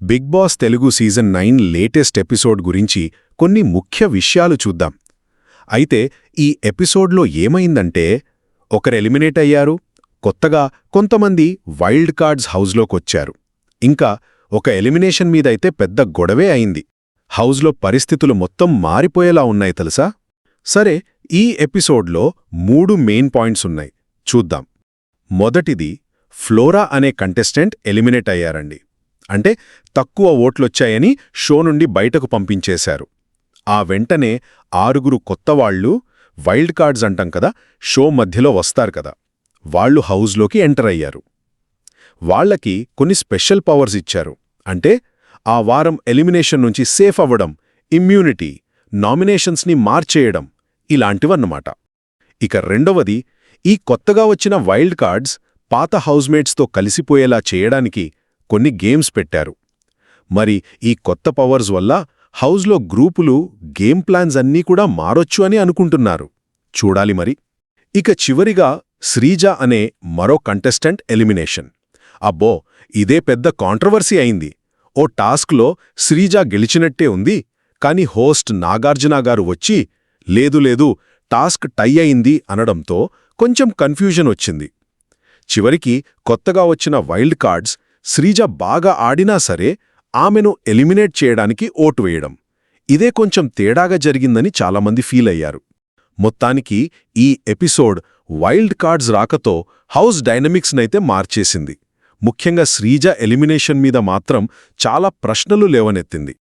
Big Boss Telugu season 9 latest episode గురించి కొన్ని ముఖ్య విషయాలు చూద్దాం. అయితే ఈ ఎపిసోడ్లో ఏమైందంటే ఒకరు ఎలిమినేట్ అయ్యారు, కొత్తగా కొంతమంది వైల్డ్ కార్డ్స్ హౌస్లోకొచ్చారు. ఇంకా ఒక ఎలిమినేషన్ మీదైతే పెద్ద గొడవే అయింది. హౌస్లో పరిస్థితులు మొత్తం మారిపోయేలా ఉన్నాయి తెలుసా? సరే, ఈ ఎపిసోడ్లో 3 మెయిన్ పాయింట్స్ ఉన్నాయి, చూద్దాం. మొదటిది, ఫ్లోరా అనే కంటెస్టెంట్ ఎలిమినేట్ అయ్యారండి. అంటే తక్కువ ఓట్లొచ్చాయని షో నుండి బయటకు పంపించేశారు. ఆ వెంటనే 6 కొత్తవాళ్లు, వైల్డ్ కార్డ్స్ అంటాం కదా, షో మధ్యలో వస్తారు కదా, వాళ్లు హౌస్లోకి ఎంటర్ అయ్యారు. వాళ్లకి కొన్ని స్పెషల్ పవర్స్ ఇచ్చారు. అంటే ఆ వారం ఎలిమినేషన్ నుంచి సేఫ్ అవ్వడం, ఇమ్యూనిటీ, నామినేషన్స్ని మార్చేయడం, ఇలాంటివన్నమాట. ఇక రెండవది, ఈ కొత్తగా వచ్చిన వైల్డ్ కార్డ్స్ పాత హౌస్మేట్స్తో కలిసిపోయేలా చేయడానికి కొన్ని గేమ్స్ పెట్టారు. మరి ఈ కొత్త పవర్స్ వల్ల హౌస్లో గ్రూపులు, గేమ్ ప్లాన్స్ అన్నీ కూడా మారొచ్చు అని అనుకుంటున్నారు. చూడాలి మరి. ఇక చివరిగా శ్రీజ అనే మరో కంటెస్టెంట్ ఎలిమినేషన్. అబ్బో, ఇదే పెద్ద కాంట్రవర్సీ అయింది. ఓ టాస్క్లో శ్రీజ గెలిచినట్టే ఉంది, కాని హోస్ట్ నాగార్జునగారు వచ్చి లేదు లేదు, టాస్క్ టై అయింది అనడంతో కొంచెం కన్ఫ్యూజన్ వచ్చింది. చివరికి కొత్తగా వచ్చిన వైల్డ్ కార్డ్స్ శ్రీజ బాగా ఆడినా సరే ఆమెను ఎలిమినేట్ చేయడానికి ఓటు వేయడం, ఇదే కొంచెం తేడాగా జరిగిందని చాలామంది ఫీల్ అయ్యారు. మొత్తానికి ఈ ఎపిసోడ్ వైల్డ్ కార్డ్స్ రాకతో హౌస్ డైనమిక్స్నైతే మార్చేసింది. ముఖ్యంగా శ్రీజ ఎలిమినేషన్ మీద మాత్రం చాలా ప్రశ్నలు లేవనెత్తింది.